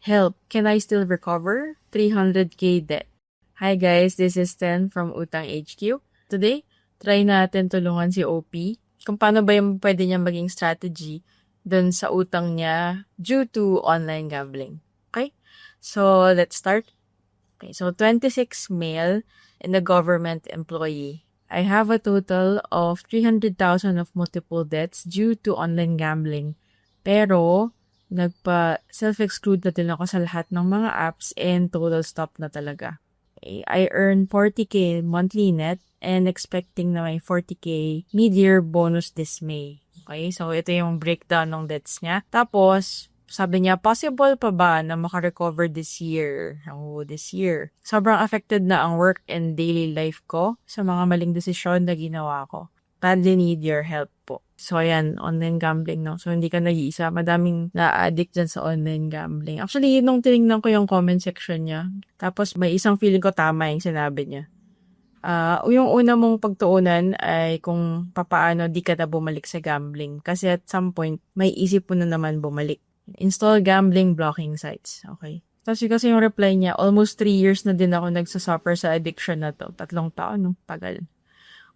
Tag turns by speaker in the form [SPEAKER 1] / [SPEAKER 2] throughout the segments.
[SPEAKER 1] Help, can I still recover? 300k debt. Hi guys, this is Ten from Utang HQ. Today, try natin tulungan si OP kung paano ba yung pwede niya maging strategy dun sa utang niya due to online gambling. Okay? So, let's start. Okay, so 26 male and a government employee. I have a total of 300,000 of multiple debts due to online gambling. Pero, nagpa-self-exclude na din ako sa lahat ng mga apps and total stop na talaga. Okay, I earn 40k monthly net and expecting na may 40k mid-year bonus this May. Okay, so ito yung breakdown ng debts niya. Tapos, sabi niya, possible pa ba na makarecover this year? Oh, this year. Sobrang affected na ang work and daily life ko sa mga maling desisyon na ginawa ko. Badly need your help po. So, ayan, online gambling, no? So, hindi ka nag-iisa. Madaming na-addict dyan sa online gambling. Actually, nung tinignan ko yung comment section niya, tapos may isang feeling ko tama yung sinabi niya. Yung una mong pagtuunan ay kung papaano di ka na bumalik sa gambling. Kasi at some point, may isip mo na naman bumalik. Install gambling blocking sites. Okay. Tapos kasi yung reply niya, almost 3 years na din ako nagsasuffer sa addiction na to. 3 taon, no? Tagal.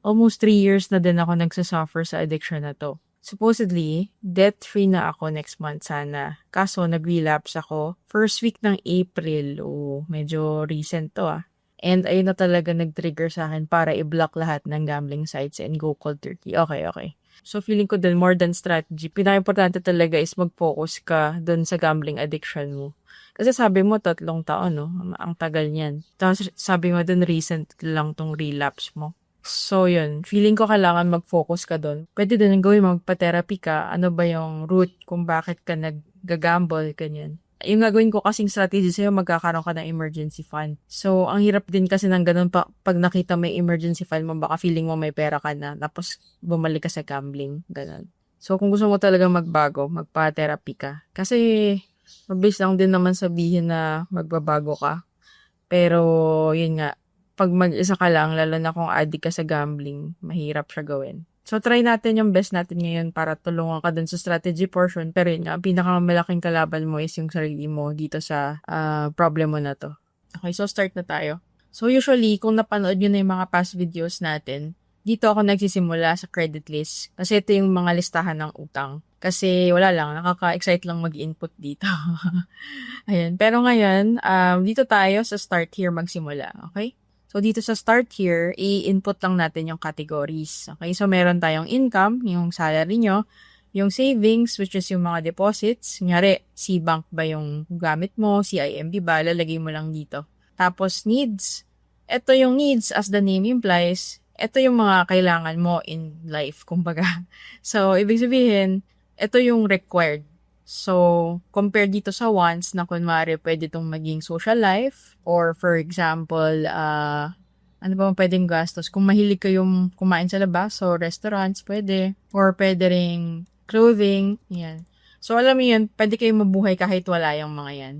[SPEAKER 1] Almost 3 years na din ako nagsasuffer sa addiction na to. Supposedly, debt-free na ako next month sana. Kaso, nag-relapse ako first week ng April. Oh, medyo recent to And ayun na talaga nag-trigger sa akin para i-block lahat ng gambling sites and go cold turkey. Okay. So, feeling ko din more than strategy. Pinaka-importante talaga is mag-focus ka dun sa gambling addiction mo. Kasi sabi mo, 3 taon, no? Ang tagal niyan. Tapos sabi mo dun, recent lang tong relapse mo. So, yun. Feeling ko kailangan mag-focus ka dun. Pwede din gawin, magpa-therapy ka. Ano ba yung root kung bakit ka nag-gamble, ganyan. Yung gagawin ko kasing strategy sa'yo, magkakaroon ka ng emergency fund. So, ang hirap din kasi ng ganun pag nakita may emergency fund mo, baka feeling mo may pera ka na, tapos bumalik ka sa gambling, ganun. So, kung gusto mo talaga magbago, magpa-therapy ka. Kasi, mabilis lang din naman sabihin na magbabago ka. Pero, yun nga, pag mag-isa ka lang, lalo na kung addict ka sa gambling, mahirap siya gawin. So, try natin yung best natin ngayon para tulungan ka dun sa strategy portion. Pero yun nga, ang pinakamalaking kalaban mo is yung sarili mo dito sa problem mo na to. Okay, so start na tayo. So, usually, kung napanood nyo na yung mga past videos natin, dito ako nagsisimula sa credit list. Kasi ito yung mga listahan ng utang. Kasi wala lang, nakaka-excite lang mag-input dito. Ayan. Pero ngayon, dito tayo sa start here magsimula. Okay? So, dito sa start here, i-input lang natin yung categories. Okay? So, meron tayong income, yung salary nyo, yung savings, which is yung mga deposits. Kunyari, C-Bank ba yung gamit mo, CIMB ba, lalagay mo lang dito. Tapos, needs. Ito yung needs, as the name implies. Ito yung mga kailangan mo in life, kumbaga. So, ibig sabihin, ito yung required. So, compare dito sa wants na kunwari pwede itong maging social life or for example, ano ba pwedeng gastos? Kung mahilig kayong kumain sa labas, so restaurants pwede or pwede ring clothing, yan. So, alam mo yun, pwede kayong mabuhay kahit wala yung mga yan.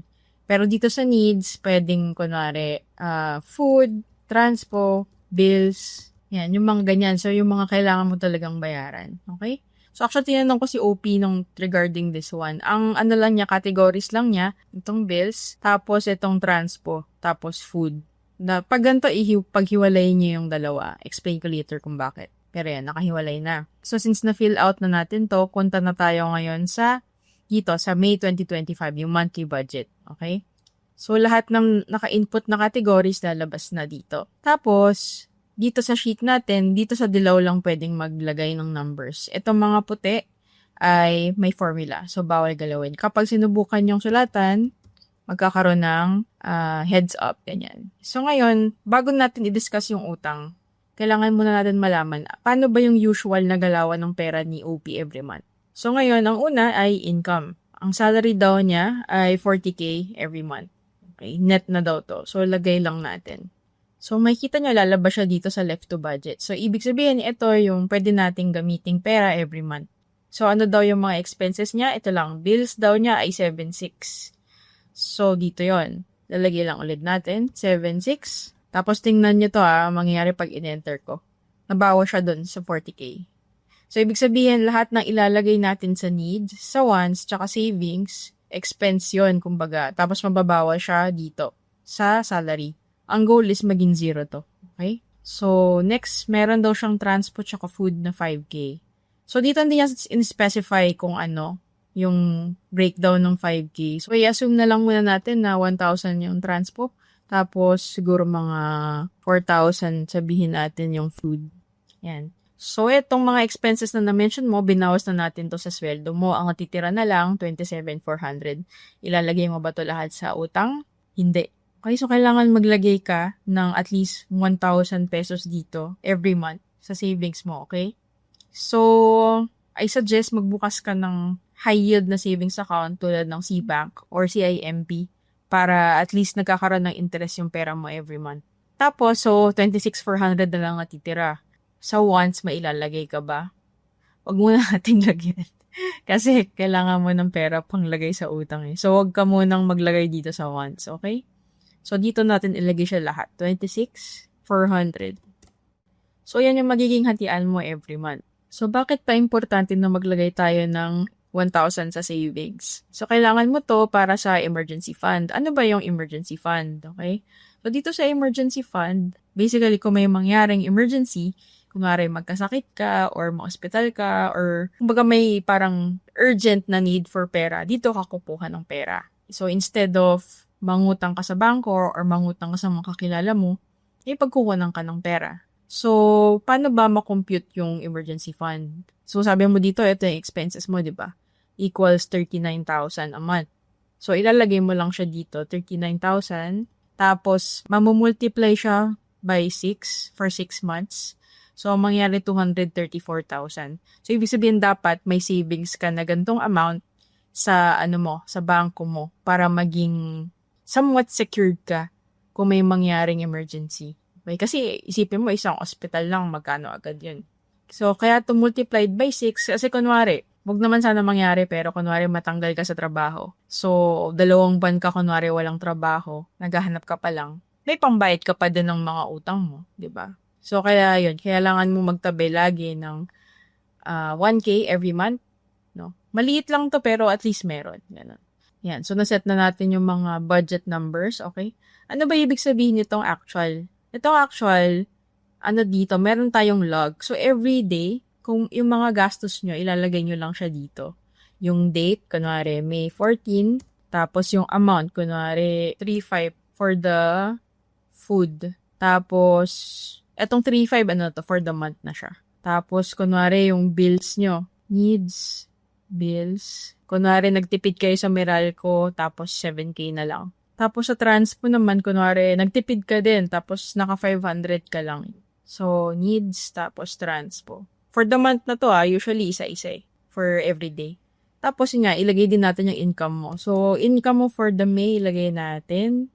[SPEAKER 1] Pero dito sa needs, pwedeng kunwari food, transpo, bills, yan, yung mga ganyan. So, yung mga kailangan mo talagang bayaran. Okay? So, actually, tinanong ko si OP nung regarding this one. Ang ano lang niya, categories lang niya, itong bills, tapos itong transpo, tapos food. Pag ganito, paghiwalay niyo yung dalawa. Explain ko later kung bakit. Pero yan, nakahiwalay na. So, since na-fill out na natin to, punta na tayo ngayon sa May 2025, yung monthly budget. Okay? So, lahat ng naka-input na categories lalabas na dito. Tapos, dito sa sheet natin, dito sa dilaw lang pwedeng maglagay ng numbers. Itong mga puti ay may formula. So, bawal galawin. Kapag sinubukan yung sulatan, magkakaroon ng heads up. Ganyan. So, ngayon, bago natin i-discuss yung utang, kailangan muna natin malaman paano ba yung usual na galawan ng pera ni OP every month. So, ngayon, ang una ay income. Ang salary daw niya ay 40k every month. Okay, net na daw to. So, lagay lang natin. So, makikita nyo, lalabas siya dito sa left to budget. So, ibig sabihin, ito yung pwede nating gamiting pera every month. So, ano daw yung mga expenses niya? Ito lang. Bills daw niya ay 7.6. So, dito yon. Lalagay lang ulit natin. 7.6. Tapos, tingnan nyo to mangyayari pag in-enter ko. Nabawa siya dun sa 40k. So, ibig sabihin, lahat ng ilalagay natin sa needs, sa wants, tsaka savings, expense yun, kumbaga. Tapos mababawa siya dito sa salary. Ang goal is maging 0 to. Okay? So, next, meron daw siyang transport tsaka food na 5K. So, dito hindi niya in-specify kung ano yung breakdown ng 5K. So, i-assume na lang muna natin na 1,000 yung transport. Tapos, siguro mga 4,000 sabihin natin yung food. Yan. So, itong mga expenses na na-mention mo, binawas na natin to sa sweldo mo. Ang natitira na lang, 27,400. Ilalagay mo ba to lahat sa utang? Hindi. Okay, so kailangan maglagay ka ng at least 1,000 pesos dito every month sa savings mo, okay? So, I suggest magbukas ka ng high yield na savings account tulad ng CBank or CIMB para at least nagkakaroon ng interest yung pera mo every month. Tapos, so 26,400 na lang natitira. Sa wants, mailalagay ka ba? Huwag muna nating lagyan. Kasi kailangan mo ng pera pang lagay sa utang eh. So, huwag ka munang maglagay dito sa wants, okay? So, dito natin ilagay siya lahat. 26,400. So, yan yung magiging hatian mo every month. So, bakit pa importante na maglagay tayo ng 1,000 sa savings? So, kailangan mo to para sa emergency fund. Ano ba yung emergency fund? Okay? So, dito sa emergency fund, basically, kung may mangyaring emergency, kunwari magkasakit ka, or ma-hospital ka, or kumbaga may parang urgent na need for pera, dito ka kukuha ng pera. So, instead of mangutang ka sa bangko or mangutang ka sa mga kakilala mo, pagkukunan ka ng pera. So, paano ba makompute yung emergency fund? So, sabi mo dito, ito yung expenses mo, di ba? Equals 39,000 a month. So, ilalagay mo lang siya dito, 39,000. Tapos, mamumultiply siya by 6 for 6 months. So, ang mangyari 234,000. So, ibig sabihin dapat may savings ka na gantong amount sa sa bangko mo para maging somewhat secured ka kung may mangyaring emergency. Okay? Kasi isipin mo, isang hospital lang, magkano agad yun. So, kaya to multiplied by 6, kasi kunwari, wag naman sana mangyari, pero kunwari matanggal ka sa trabaho. So, 2 buwan ka kunwari walang trabaho, naghahanap ka pa lang, may pambayad ka pa din ng mga utang mo, di ba? So, kaya yun, kailangan mo magtabi lagi ng 1K every month. No? Maliit lang to, pero at least meron. Ganun. Yan. So, naset na natin yung mga budget numbers, okay? Ano ba ibig sabihin nitong actual? Itong actual, dito, meron tayong log. So, every day, kung yung mga gastos nyo, ilalagay nyo lang siya dito. Yung date, kunwari, May 14, tapos yung amount, kunwari, 3,500 for the food. Tapos, etong 3,500, for the month na siya. Tapos, kunwari, yung bills nyo, needs, bills. Kunwari, nagtipid kayo sa Meralco, tapos 7K na lang. Tapos, sa transpo naman, kunwari, nagtipid ka din, tapos naka 500 ka lang. So, needs, tapos transpo. For the month na to, usually isa-isa for every day. Tapos, yun nga, ilagay din natin yung income mo. So, income mo for the May, ilagay natin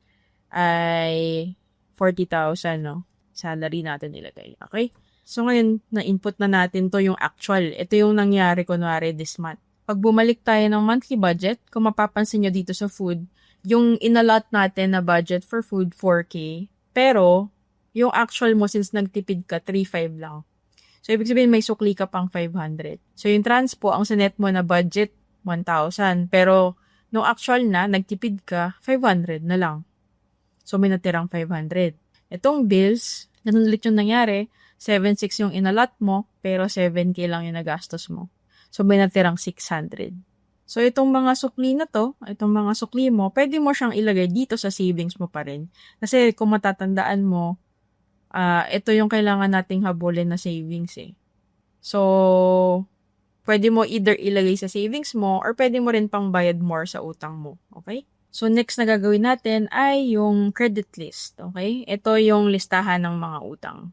[SPEAKER 1] ay 40,000, no? Salary natin ilagay. Okay? So, ngayon, na-input na natin to yung actual. Ito yung nangyari, kunwari, this month. Pag bumalik tayo ng monthly budget, kung mapapansin nyo dito sa food, yung inallot natin na budget for food, 4K. Pero, yung actual mo, since nagtipid ka, 3,500 lang. So, ibig sabihin, may sukli ka pang 500. So, yung transpo, ang sinet mo na budget, 1,000. Pero, nung actual na, nagtipid ka, 500 na lang. So, may natirang 500. Itong bills, ganun ulit yung nangyari, 7,600 yung inallot mo, pero 7K lang yung nagastos mo. So, may natirang 600. So, itong mga sukli na to, itong mga sukli mo, pwede mo siyang ilagay dito sa savings mo pa rin. Kasi, kung matatandaan mo, ito yung kailangan nating habulin na savings eh. So, pwede mo either ilagay sa savings mo or pwede mo rin pang bayad more sa utang mo. Okay? So, next na gagawin natin ay yung credit list. Okay? Ito yung listahan ng mga utang.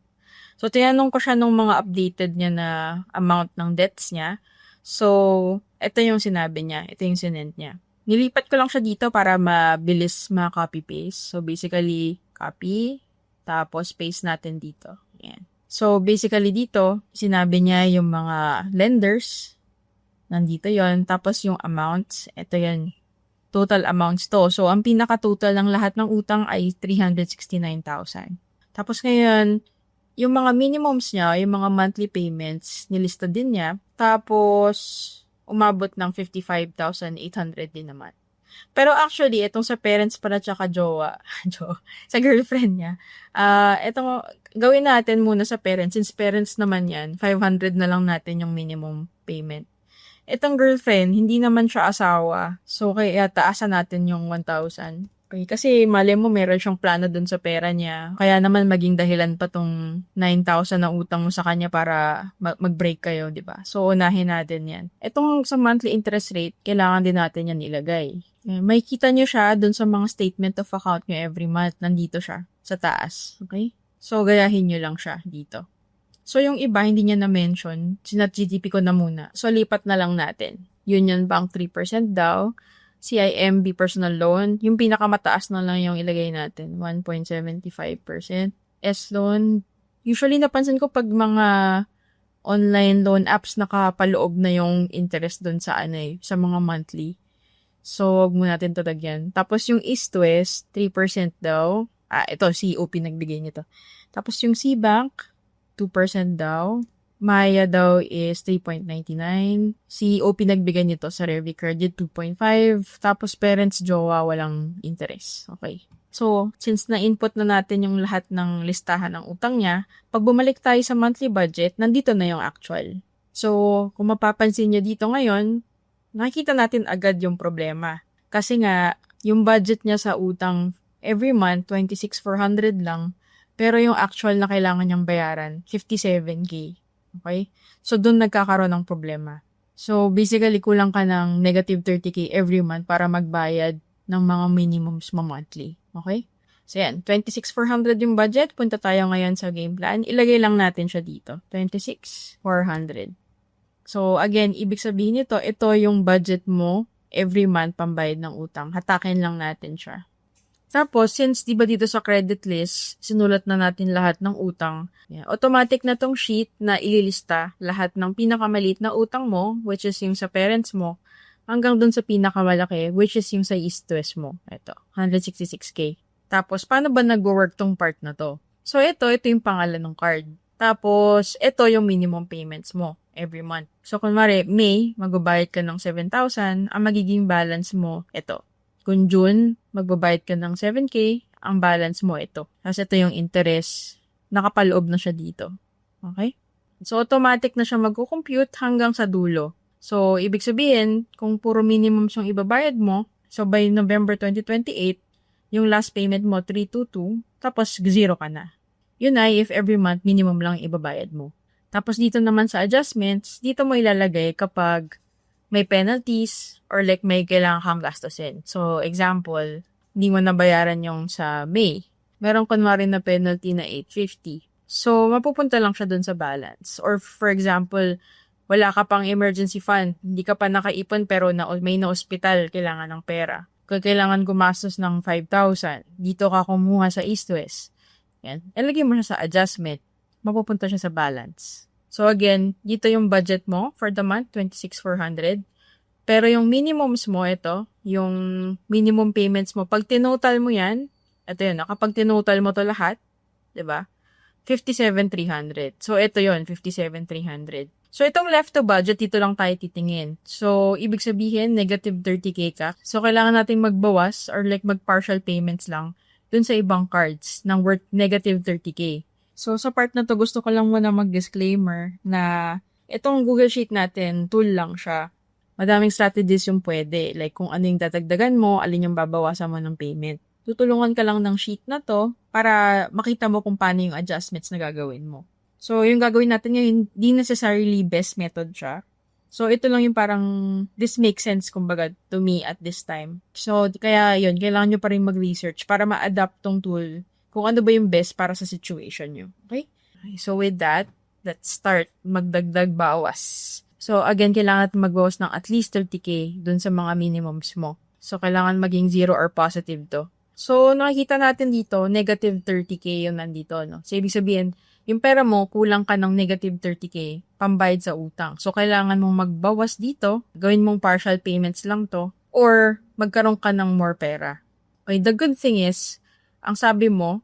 [SPEAKER 1] So, tinanong ko siya nung mga updated niya na amount ng debts niya. So, ito yung sinabi niya. Ito yung sinend niya. Nilipat ko lang siya dito para mabilis ma-copy-paste. So, basically, copy. Tapos, paste natin dito. Ayan. So, basically dito, sinabi niya yung mga lenders. Nandito yon. Tapos, yung amounts. Ito yan. Total amounts to. So, ang pinaka-total ng lahat ng utang ay 369,000. Tapos, ngayon, yung mga minimums niya, yung mga monthly payments, nilista din niya. Tapos, umabot ng 55,800 din naman. Pero actually, itong sa parents pala tsaka jowa, sa girlfriend niya, itong gawin natin muna sa parents. Since parents naman yan, 500 na lang natin yung minimum payment. Itong girlfriend, hindi naman siya asawa. So, kaya taasan natin yung 1,000. Okay, kasi mali mo meron siyang plano dun sa pera niya. Kaya naman maging dahilan pa tong 9,000 na utang mo sa kanya para mag-break kayo, di ba? So, unahin natin yan. Itong sa monthly interest rate, kailangan din natin yan ilagay. May kita nyo siya dun sa mga statement of account nyo every month. Nandito siya sa taas. Okay? So, gayahin nyo lang siya dito. So, yung iba, hindi niya na-mention. Sinat GDP ko na muna. So, lipat na lang natin. Union Bank 3% daw. CIMB personal loan, yung pinakamataas na lang yung ilagay natin, 1.75%. S-loan, usually napansin ko pag mga online loan apps nakapaloob na yung interest doon sa sa mga monthly. So, wag mo natin tatagyan. Tapos yung East West, 3% daw. Ito, COP nagbigay nito. Tapos yung C-Bank, 2% daw. Maya daw is 3.99. COP nagbigay nito sa Revi Credit 2.5. Tapos parents jowa walang interest. Okay. So, since na-input na natin yung lahat ng listahan ng utang niya, pag bumalik tayo sa monthly budget, nandito na yung actual. So, kung mapapansin niyo dito ngayon, nakikita natin agad yung problema. Kasi nga, yung budget niya sa utang every month, 26,400 lang. Pero yung actual na kailangan niyang bayaran, 57K. Okay? So, doon nagkakaroon ng problema. So, basically, kulang ka ng negative 30K every month para magbayad ng mga minimums mo monthly. Okay? So, yan. 26,400 yung budget. Punta tayo ngayon sa game plan. Ilagay lang natin siya dito. 26,400. So, again, ibig sabihin nito, ito yung budget mo every month pambayad ng utang. Hatakin lang natin siya. Tapos, since di ba dito sa credit list, sinulat na natin lahat ng utang. Automatic na tong sheet na ililista lahat ng pinakamaliit na utang mo, which is yung sa parents mo, hanggang dun sa pinakamalaki, which is yung sa East West mo. Ito, 166K. Tapos, paano ba nag-work tong part na to? So, ito yung pangalan ng card. Tapos, ito yung minimum payments mo every month. So, kunwari, May, magbabayad ka ng 7,000, ang magiging balance mo, ito. Kung June, magbabayad ka ng 7K, ang balance mo ito. Kasi ito yung interest, nakapaloob na siya dito. Okay? So, automatic na siya magko-compute hanggang sa dulo. So, ibig sabihin, kung puro minimum yung ibabayad mo, so by November 2028, yung last payment mo, 322, tapos 0 ka na. Yun ay if every month minimum lang ibabayad mo. Tapos dito naman sa adjustments, dito mo ilalagay kapag may penalties or like may kailangan kang gastusin. So, example, hindi mo nabayaran yung sa May. Meron kunwari na penalty na 850. So, mapupunta lang siya dun sa balance. Or for example, wala ka pang emergency fund. Hindi ka pa nakaipon pero may na-hospital, kailangan ng pera. Kung kailangan gumastos ng 5,000, dito ka kumuha sa East West. Yan. Ilagay mo siya sa adjustment. Mapupunta siya sa balance. So again, dito yung budget mo for the month, 26,400. Pero yung minimums mo, ito, yung minimum payments mo, pag tinotal mo yan, ito yun, kapag tinotal mo to lahat, 'di ba? 57,300. So ito yun, 57,300. So itong left to budget, dito lang tayo titingin. So ibig sabihin, negative 30K ka. So kailangan nating magbawas or like mag-partial payments lang dun sa ibang cards ng worth negative 30K. So, sa part na to, gusto ko lang muna mag-disclaimer na itong Google Sheet natin, tool lang siya. Madaming strategies yung pwede. Like, kung ano yung dadagdagan mo, alin yung babawasan mo ng payment. Tutulungan ka lang ng sheet na to para makita mo kung paano yung adjustments na gagawin mo. So, yung gagawin natin ngayon, hindi necessarily best method siya. So, ito lang yung parang, this makes sense, kumbaga, to me at this time. So, kaya yun, kailangan nyo pa rin mag-research para ma-adapt tong tool kung ano ba yung best para sa situation nyo. Okay? So, with that, let's start magdagdag bawas. So, again, kailangan natin magbawas ng at least 30K dun sa mga minimums mo. So, kailangan maging 0 or positive to. So, nakikita natin dito, negative 30K yung nandito, no? So, ibig sabihin, yung pera mo, kulang ka ng negative 30K pambayad sa utang. So, kailangan mong magbawas dito, gawin mong partial payments lang to, or magkaroon ka ng more pera. Okay, the good thing is, ang sabi mo,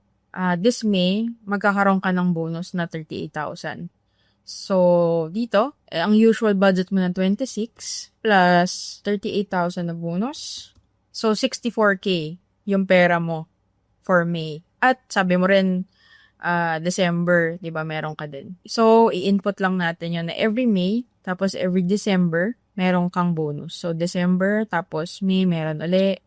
[SPEAKER 1] this May, magkakaroon ka ng bonus na 38,000. So, dito, ang usual budget mo na 26 plus 38,000 na bonus. So, 64K yung pera mo for May. At sabi mo rin, December, di ba, meron ka din. So, i-input lang natin yun na every May, tapos every December, meron kang bonus. So, December, tapos May, meron uli.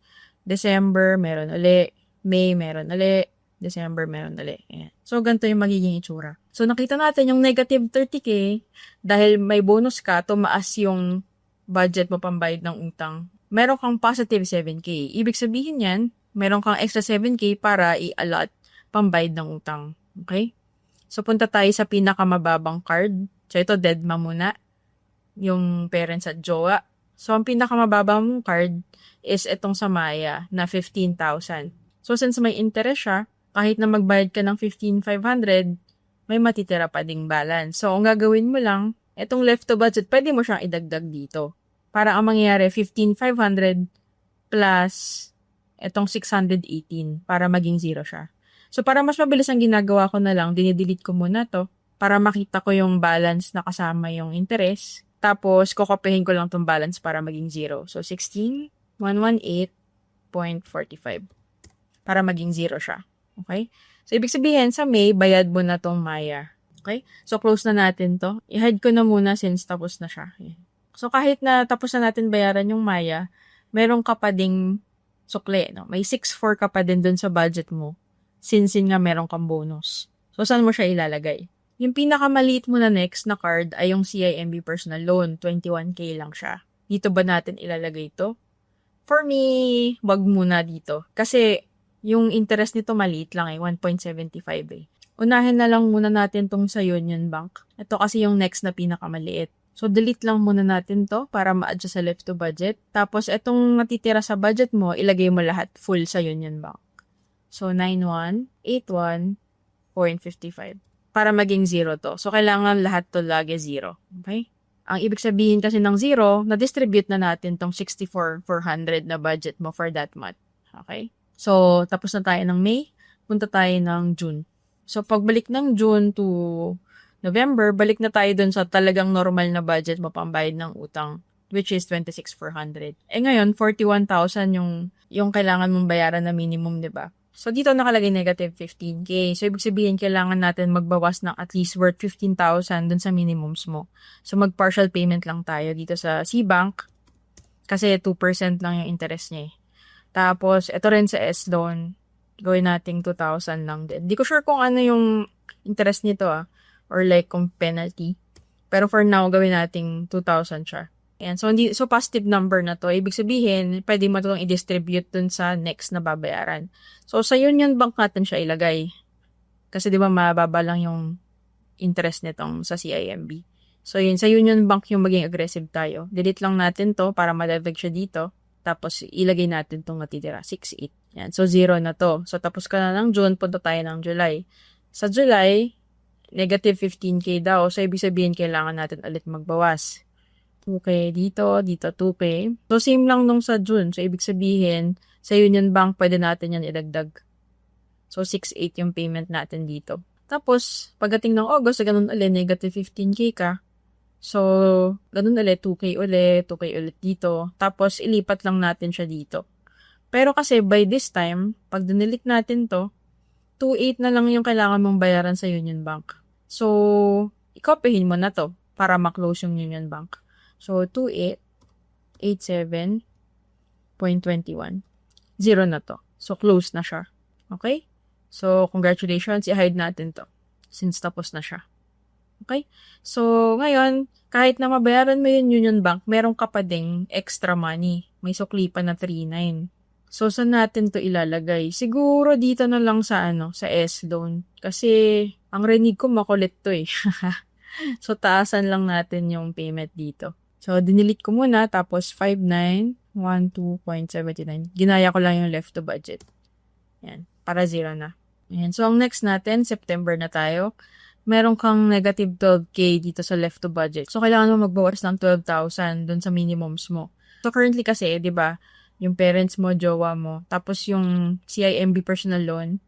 [SPEAKER 1] December, meron uli. May, meron uli. December, meron uli. Ayan. So, ganito yung magiging itsura. So, nakita natin yung negative 30K, dahil may bonus ka, tumaas yung budget mo pambayad ng utang. Meron kang positive 7K. Ibig sabihin yan, meron kang extra 7K para i-allot pambayad ng utang. Okay? So, punta tayo sa pinakamababang card. So, ito, deadma muna. Yung parents at jowa. So, ang pinakamababang card is itong sa Maya na 15,000. So, since may interest siya, kahit na magbayad ka ng 15,500, may matitira pa ding balance. So, ang gagawin mo lang, itong left to budget, pwede mo siyang idagdag dito. Para ang mangyayari, 15,500 plus itong 618 para maging zero siya. So, para mas mabilis ang ginagawa ko na lang, dinidelete ko muna to para makita ko yung balance na kasama yung interest. Tapos, kukopihin ko lang tong balance para maging zero. So, 16,118.45 para maging zero siya. Okay? So, ibig sabihin, sa May, bayad mo na tong Maya. Okay? So, close na natin to. I-hide ko na muna since tapos na siya. So, kahit na tapos na natin bayaran yung Maya, meron ka pa ding sukle. No? May 6,400 ka pa din dun sa budget mo. Since nga meron kang bonus. So, saan mo siya ilalagay? Yung pinakamaliit mo na next na card ay yung CIMB Personal Loan. 21K lang siya. Dito ba natin ilalagay ito? For me, wag muna dito. Kasi, yung interest nito maliit lang 1.75 Unahin na lang muna natin tong sa Union Bank. Ito kasi yung next na pinakamaliit. So, delete lang muna natin to para ma-adjust sa left to budget. Tapos, itong natitira sa budget mo, ilagay mo lahat full sa Union Bank. So, 9181.55 para maging zero to. So, kailangan lahat to lagi zero. Okay? Ang ibig sabihin kasi ng zero, na-distribute na natin tong 64,400 na budget mo for that month. Okay? So, tapos na tayo ng May, punta tayo ng June. So, pagbalik ng June to November, balik na tayo dun sa talagang normal na budget mo pambayad ng utang, which is 26,400. Ngayon, 41,000 yung kailangan mong bayaran na minimum, di ba? So, dito nakalagay negative 15K. So, ibig sabihin, kailangan natin magbawas ng at least worth 15,000 dun sa minimums mo. So, mag-partial payment lang tayo dito sa C-Bank kasi 2% lang yung interest niya. Tapos, ito rin sa S-Loan, gawin nating 2,000 lang din. Di ko sure kung ano yung interest nito or like kung penalty. Pero for now, gawin nating 2,000 siya. Ayan, so positive number na to. Ibig sabihin, pwede mo itong i-distribute dun sa next na babayaran. So, sa Union Bank natin siya ilagay. Kasi di ba mababa lang yung interest nitong sa CIMB. So, yun, sa Union Bank yung maging aggressive tayo. Delete lang natin to para madagdag siya dito. Tapos, ilagay natin itong natitira, 6,800. Yan, so, zero na to. So, tapos ka na ng June, punta tayo ng July. Sa July, negative 15K daw. So, ibig sabihin, kailangan natin ulit magbawas. 2K dito 2K. So, same lang nung sa June. So, ibig sabihin, sa Union Bank, pwede natin yan idagdag. So, 6,800 yung payment natin dito. Tapos, pagdating ng August, ganun ulit, negative 15K ka. So, ganun ulit, 2K ulit dito. Tapos, ilipat lang natin siya dito. Pero kasi, by this time, pag dinilik natin to, 2,800 na lang yung kailangan mong bayaran sa Union Bank. So, ikopihin mo na to para ma-close yung Union Bank. So, 2,887.21. Zero na to. So, close na siya. Okay? So, congratulations. I-hide natin to. Since tapos na siya. Okay? So, ngayon, kahit na mabayaran mo yung Union Bank, meron ka pa ding extra money. May sukli pa na 3,900. So, saan natin to ilalagay? Siguro dito na lang sa sa S-Loan. Kasi, ang rinig ko makulit to eh. So, taasan lang natin yung payment dito. So, dinilit ko muna, tapos 5,912.79. Ginaya ko lang yung left to budget. Yan, para zero na. Yan. So, ang next natin, September na tayo. Meron kang negative 12K dito sa left to budget. So, kailangan mo magbawas ng 12,000 dun sa minimums mo. So, currently kasi, di ba, yung parents mo, jowa mo, tapos yung CIMB personal loan,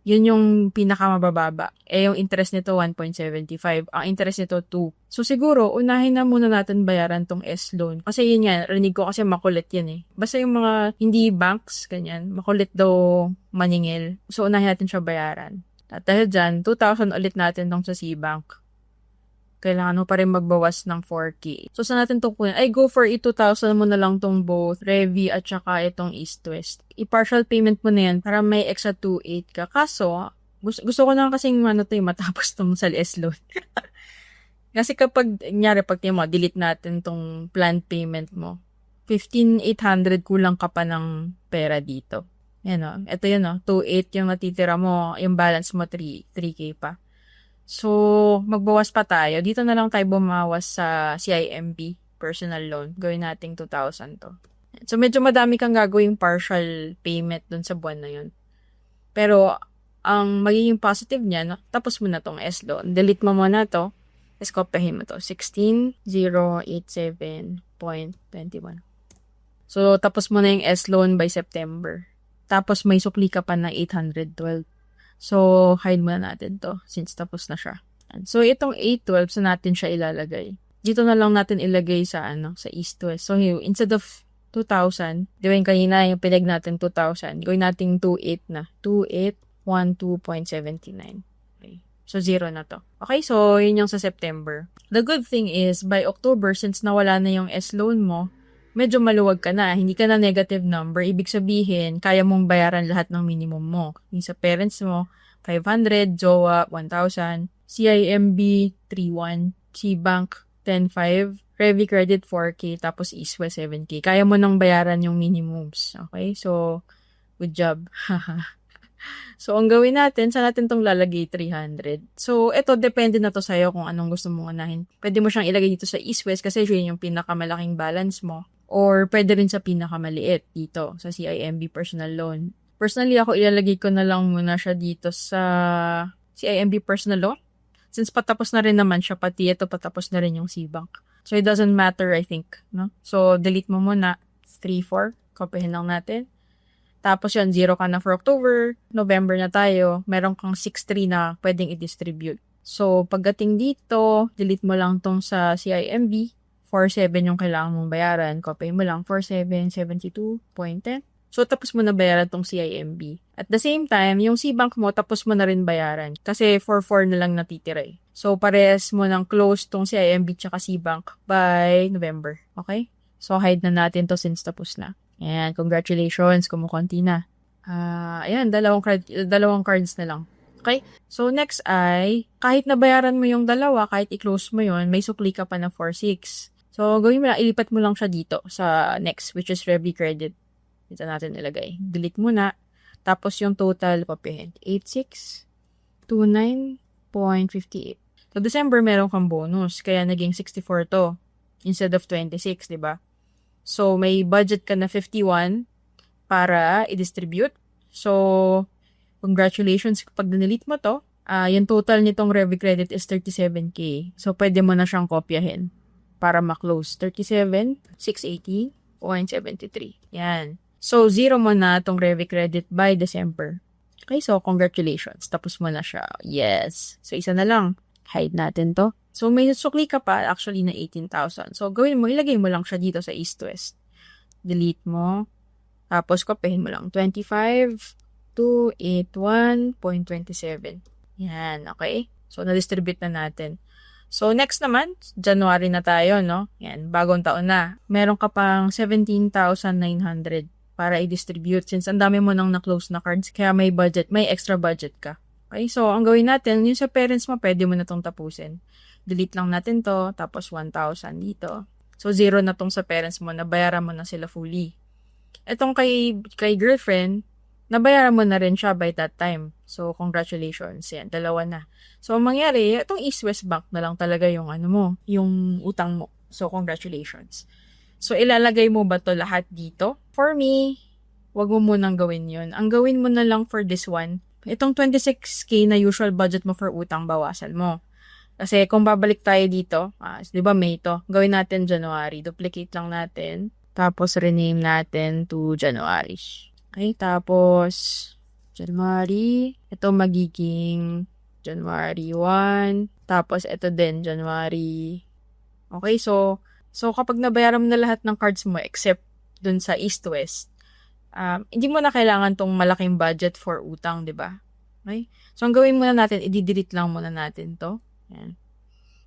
[SPEAKER 1] Yun yung pinakamabababa. Eh, yung interest nito 1.75. Ang interest nito 2. So, siguro, unahin na muna natin bayaran tong S-loan. Kasi yun yan, rinig ko kasi makulit yan eh. Basta yung mga hindi banks, ganyan, makulit daw maningil. So, unahin natin siya bayaran. At dahil dyan, 2,000 ulit natin tong sa C-Bank. Kailangan mo pa rin magbawas ng 4K. So, saan natin itong kunin? Ay, go for it, 2,000 mo na lang tong both Revi at saka itong East-West. I-partial payment mo na yan para may extra 2.8 ka. Kaso, gusto ko na kasing matapos tong sa S-loan. Kasi kapag, nyari, pag mo, delete natin tong planned payment mo. 15,800 kulang ka pa ng pera dito. Yan o. Ito yun o. 2.8 yung natitira mo. Yung balance mo, 3K pa. So, magbawas pa tayo. Dito na lang tayo bumawas sa CIMB personal loan. Gawin nating 2,000 to. So, medyo madami kang gagawing partial payment dun sa buwan na yun. Pero, ang magiging positive niya, tapos mo na tong S-loan. Delete mo muna to. Tapos, kopyahin mo to. 16,087.21. So, tapos mo na yung S-loan by September. Tapos, may sukli ka pa ng 812. So, hide muna natin to since tapos na siya. So, itong 812, sa natin siya ilalagay. Dito na lang natin ilagay sa sa East-West. So, instead of 2,000, di ba yung kanina, yung pilag natin 2,000, gawin natin 2,800 na. 2,812.79. Okay. So, 0 na to. Okay, so, yun yung sa September. The good thing is, by October, since nawala na yung S-loan mo, medyo maluwag ka na. Hindi ka na negative number. Ibig sabihin, kaya mong bayaran lahat ng minimum mo. Yung sa parents mo, 500, JOA, 1,000, CIMB, 3,1, C-Bank, 10,500, Revi Credit, 4K, tapos East-West, 7K. Kaya mo nang bayaran yung minimums. Okay? So, good job. So, ang gawin natin, saan natin tong lalagay? 300. So, ito, depende na to sa'yo kung anong gusto mong unahin. Pwede mo siyang ilagay dito sa East-West kasi yun yung pinakamalaking balance mo. Or pwede rin sa pinakamaliit dito sa CIMB personal loan. Personally, ako ilalagay ko na lang muna siya dito sa CIMB personal loan. Since patapos na rin naman siya, pati ito patapos na rin yung C-Bank. So, it doesn't matter, I think. No? So, delete mo muna. 3-4. Kopyahin lang natin. Tapos yun, 0 ka na for October. November na tayo. Meron kang 6-3 na pwedeng i-distribute. So, pagdating dito, delete mo lang tong sa CIMB. 4,700 yung kailangan mong bayaran. Copy mo lang, 4,772.10. So, tapos mo na bayaran tong CIMB. At the same time, yung C-Bank mo, tapos mo na rin bayaran. Kasi 4,400 na lang natitira eh. So, parehas mo nang close tong CIMB tsaka C-Bank by November. Okay? So, hide na natin to since tapos na. Ayan, congratulations, kumukonti na. Ayan, dalawang cards na lang. Okay? So, next ay, kahit nabayaran mo yung dalawa, kahit i-close mo yun, may sukli ka pa na 4,600. So, gawin mo lang, ilipat mo lang siya dito sa next, which is Revi Credit. Dito natin ilagay. Delete mo na. Tapos yung total, kopyahin. 8,629.58. So, December, meron kang bonus. Kaya naging 64 to. Instead of 26, di ba? So, may budget ka na 51 para i-distribute. So, congratulations kapag delete mo to. Yung total nitong Revi Credit is 37K. So, pwede mo na siyang kopyahin para ma-close. 37,680.73. Yan. So, 0 mo na itong Revi Credit by December. Okay, so congratulations. Tapos mo na siya. Yes. So, isa na lang. Hide natin to. So, may sukli ka pa actually na 18,000. So, gawin mo, ilagay mo lang siya dito sa East-West. Delete mo. Tapos, kopyahin mo lang. 25,281.27. Yan, okay? So, na-distribute na natin. So, next naman, January na tayo, no? Yan, bagong taon na. Meron ka pang 17,900 para i-distribute since ang dami mo nang na-close na cards, kaya may budget, may extra budget ka. Okay, so, ang gawin natin, yung sa parents mo, pwede mo na tong tapusin. Delete lang natin to, tapos 1,000 dito. So, 0 na tong sa parents mo, nabayaran mo na sila fully. Etong kay girlfriend, nabayaran mo na rin siya by that time. So, congratulations. Yan, dalawa na. So, ang mangyari, itong East-West Bank na lang talaga yung yung utang mo. So, congratulations. So, ilalagay mo ba to lahat dito? For me, wag mo munang gawin yun. Ang gawin mo na lang for this one, itong 26K na usual budget mo for utang, bawasan mo. Kasi kung babalik tayo dito, di ba May to? Gawin natin January. Duplicate lang natin. Tapos rename natin to January. Okay, tapos January. Ito magiging January 1. Tapos ito din, January. Okay, so kapag nabayaran mo na lahat ng cards mo except dun sa East-West, hindi mo na kailangan tong malaking budget for utang, di ba? Okay? So, ang gawin muna natin, i-delete lang muna natin to. Yan.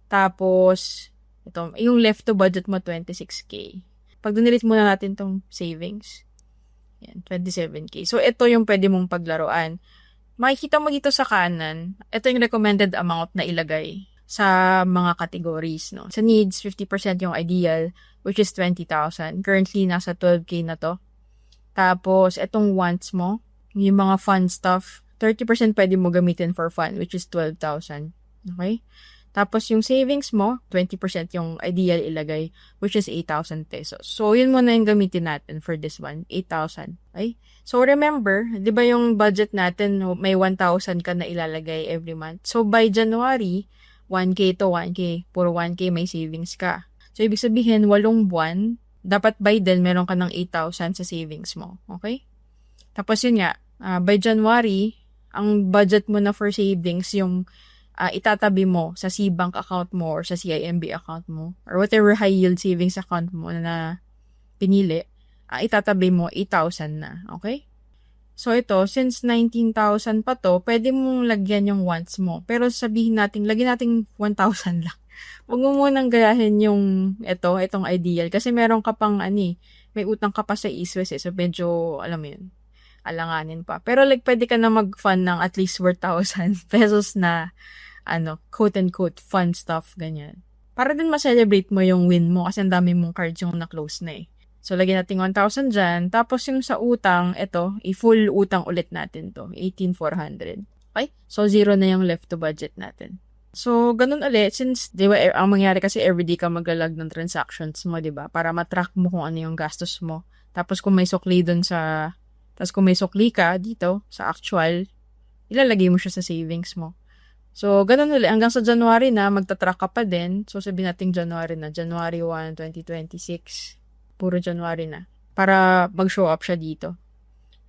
[SPEAKER 1] Tapos, ito, yung left to budget mo, 26K. Pag delete muna natin tong savings, yan, 27K. So, ito yung pwede mong paglaruan. Makikita mo dito sa kanan, ito yung recommended amount na ilagay sa mga categories, no? Sa needs, 50% yung ideal, which is 20,000. Currently, nasa 12K na to. Tapos, itong wants mo, yung mga fun stuff, 30% pwede mo gamitin for fun, which is 12,000. Okay? Tapos, yung savings mo, 20% yung ideal ilagay, which is 8,000 pesos. So, yun muna yung gamitin natin for this one, 8,000. Okay? So, remember, di ba yung budget natin, may 1,000 ka na ilalagay every month. So, by January, 1K to 1K. Puro 1K may savings ka. So, ibig sabihin, 8 buwan, dapat by then, meron ka ng 8,000 sa savings mo. Okay? Tapos yun nga, by January, ang budget mo na for savings, yung itatabi mo sa C-Bank account mo or sa CIMB account mo or whatever high yield savings account mo na pinili, itatabi mo 8,000 na. Okay? So ito, since 19,000 pa to, pwede mong lagyan yung wants mo. Pero sabihin natin, lagyan natin 1,000 lang. Huwag mo munang gayahin yung itong ideal. Kasi meron ka pang may utang ka pa sa East-West So medyo, alam mo yun, alanganin pa. Pero pwede ka na mag-fund ng at least 4,000 pesos na, quote-unquote, fun stuff, ganyan. Para din ma-celebrate mo yung win mo kasi ang dami mong cards yung na-close na eh. So, lagyan natin 1,000 dyan. Tapos yung sa utang, i-full utang ulit natin to. 18,400. Okay? So, 0 na yung left to budget natin. So, ganun ulit. Since, di ba, ang mangyari kasi everyday ka maglalag ng transactions mo, di ba? Para matrack mo kung ano yung gastos mo. Tapos, kung may sukli ka dito, sa actual, ilalagay mo siya sa savings mo. So, ganun ulit. Hanggang sa January na, magtatrack ka pa din. So, sabihin natin January na. January 1, 2026. Puro January na. Para mag-show up siya dito.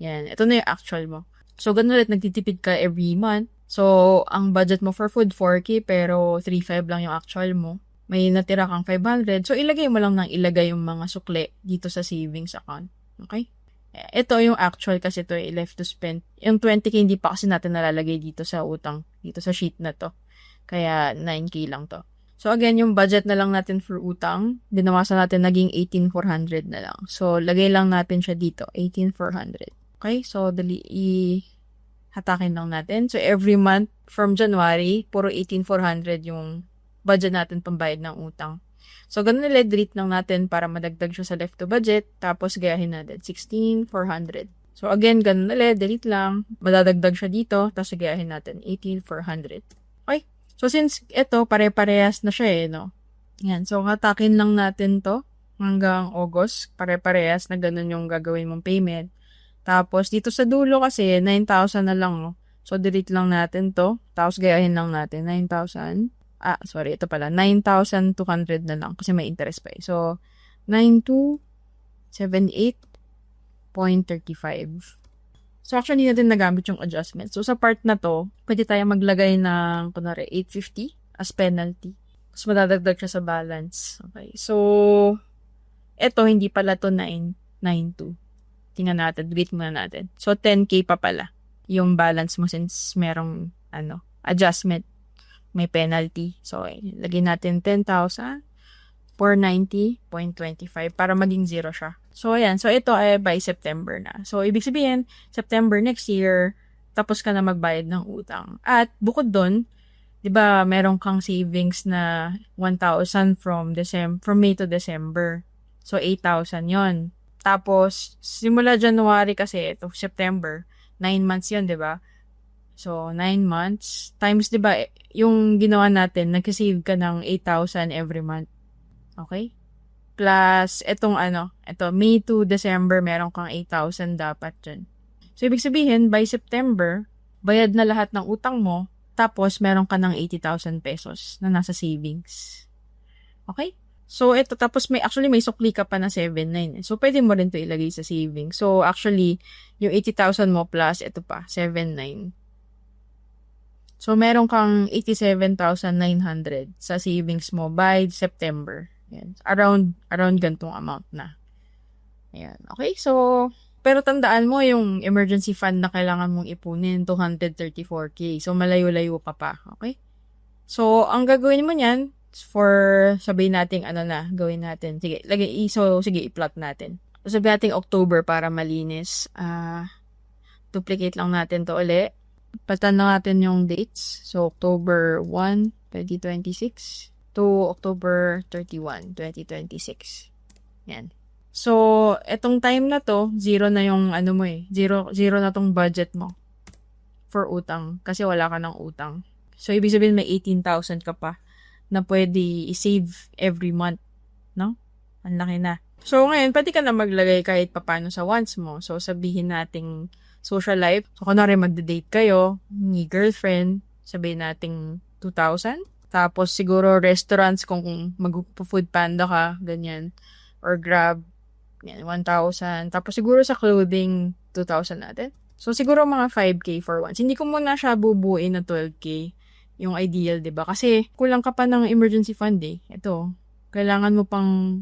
[SPEAKER 1] Yan. Ito na yung actual mo. So, ganun ulit, nagtitipid ka every month. So, ang budget mo for food, 4K, pero 3,500 lang yung actual mo. May natira kang 500. So, ilagay mo lang yung mga sukle dito sa savings account. Okay? Ito yung actual kasi ito left to spend. Yung 20K hindi pa kasi natin nalalagay dito sa utang. Dito sa sheet na to. Kaya 9K lang to. So, again, yung budget na lang natin for utang, dinawasan natin naging 18,400 na lang. So, lagay lang natin siya dito, 18,400. Okay? So, hatakin lang natin. So, every month from January, puro 18,400 yung budget natin pambayad ng utang. So, ganun nila, delete lang natin para madagdag siya sa left to budget. Tapos, gayahin natin, 16,400. So, again, ganun nila, delete lang. Madadagdag siya dito. Tapos, gayahin natin, 18,400. Okay? So, since ito, pare-parehas na siya no? Yan. So, hatakin lang natin to hanggang August. Pare-parehas na ganun yung gagawin mong payment. Tapos, dito sa dulo kasi, 9,000 na lang, no? So, delete lang natin to. Tapos, gayahin lang natin, 9,000. Ito pala, 9,200 na lang kasi may interest pa eh. So, 9,278.35. So, actually, natin nagamit yung adjustment. So, sa part na to, pwede tayo maglagay ng, kunwari, 850 as penalty. Tapos, madadagdag siya sa balance. Okay. So, eto, hindi pala to 992. Tingnan natin. Delete muna natin. So, 10K pa pala yung balance mo since merong, adjustment. May penalty. So, lagay natin 10,490.25 para maging 0 siya. So, ayan. So, ito ay by September na. So, ibig sabihin, September next year, tapos ka na magbayad ng utang. At, bukod doon, di ba, meron kang savings na 1,000 from May to December. So, 8,000 yon. Tapos, simula January kasi, ito, September, 9 months yon, di ba? So, 9 months, times, di ba, yung ginawa natin, nag-save ka ng 8,000 every month. Okay? Plus, May to December, meron kang 8,000 dapat dyan. So, ibig sabihin, by September, bayad na lahat ng utang mo, tapos meron ka ng 80,000 pesos na nasa savings. Okay? So, ito, tapos may sukli ka pa na 7,900. So, pwede mo rin to ilagay sa savings. So, actually, yung 80,000 mo plus, ito pa, 7,900. So, meron kang 87,900 sa savings mo by September. Ayan. Around gantong amount na. Ayan. Okay, so, pero tandaan mo yung emergency fund na kailangan mong ipunin, 234K. So, malayo-layo pa. Okay? So, ang gagawin mo niyan, sabihin natin, gawin natin. Sige, sige, i-plot natin. So, sabihin natin October para malinis. Duplicate lang natin to uli. Palitan na natin yung dates. So, October 1, 2026 to October 31, 2026. Yan. So, etong time na to, zero na yung zero na tong budget mo for utang kasi wala ka ng utang. So, ibig sabihin may 18,000 ka pa na pwede i-save every month. No? Ang laki na. So, ngayon, pwede ka na maglagay kahit papano sa wants mo. So, sabihin nating social life. So, kunwari magde-date kayo, ni girlfriend, sabihin nating 2,000. Tapos, siguro restaurants kung mag-food panda ka, ganyan. Or Grab, yan, 1,000. Tapos, siguro sa clothing, 2,000 natin. So, siguro mga 5K for once. Hindi ko muna siya bubuin na 12K. Yung ideal, 'di ba? Kasi kulang ka pa ng emergency fund eh. Ito, kailangan mo pang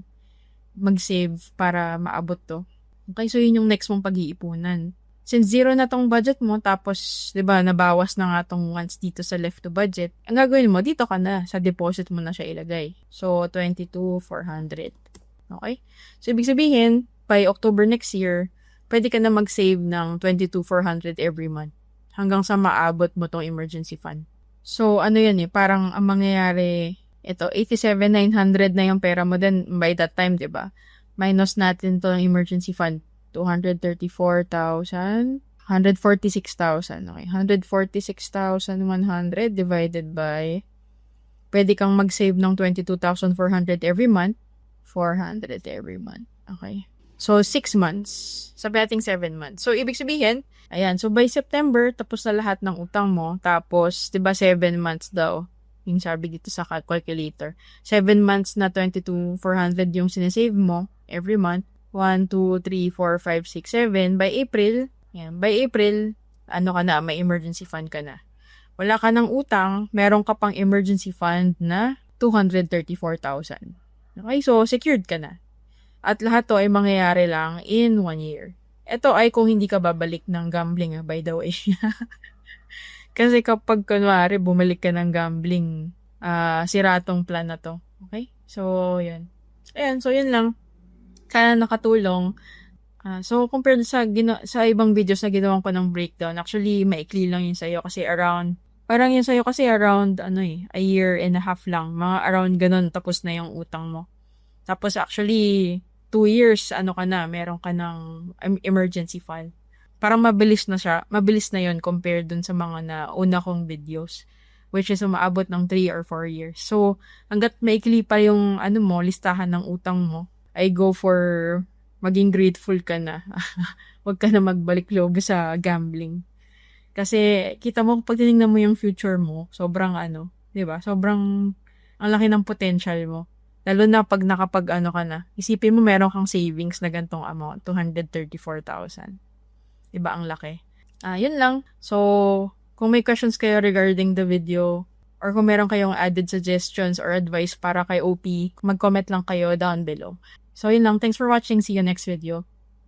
[SPEAKER 1] mag-save para maabot to. Okay, so yun yung next mong pag-iipunan. Since zero na tong budget mo, tapos, 'di ba, nabawas na nga tong once dito sa left to budget, ang gagawin mo, dito ka na, sa deposit mo na siya ilagay. So, 22,400. Okay? So, ibig sabihin, by October next year, pwede ka na mag-save ng 22,400 every month hanggang sa maabot mo tong emergency fund. So, yan parang ang mangyayari, ito, 87,900 na yung pera mo then by that time, di ba? Minus natin to ng emergency fund, 234,000, 146,000, okay? 146,100 divided by, pwede kang mag-save ng 22,400 every month, 400 every month, okay? So, 6 months. Sabi natin 7 months. So, ibig sabihin, ayan. So, by September, tapos na lahat ng utang mo. Tapos, diba 7 months daw. Yung sabi dito sa calculator. 7 months na 22,400 yung sinesave mo every month. 1, 2, 3, 4, 5, 6, 7. By April, ayan. By April, may emergency fund ka na. Wala ka ng utang, meron ka pang emergency fund na 234,000. Okay, so secured ka na. At lahat to ay mangyayari lang in 1 year. Ito ay kung hindi ka babalik ng gambling, by the way. Kasi kapag kunwari bumalik ka ng gambling, sira tong plan na to. Okay? So, yan. Ayan, so yun lang. Kaya nakatulong. So, compared sa ibang videos na ginawa ko ng breakdown, actually, maikli lang yun sa'yo kasi around a year and a half lang. Mga around ganun, tapos na yung utang mo. Tapos actually, 2 years, meron ka ng emergency fund. Parang mabilis na yun compared dun sa mga nauna kong videos, which is umaabot ng 3 or 4 years. So, hanggat maikli pa yung, listahan ng utang mo, I go for maging grateful ka na. Huwag ka na magbalik loob sa gambling. Kasi, kita mo, pag tinignan mo yung future mo, sobrang diba? Sobrang, ang laki ng potential mo. Lalo na pag ka na, isipin mo meron kang savings na gantong amount, 234,000. Diba ang laki? Yun lang. So, kung may questions kayo regarding the video, or kung meron kayong added suggestions or advice para kay OP, mag-comment lang kayo down below. So, yun lang. Thanks for watching. See you next video.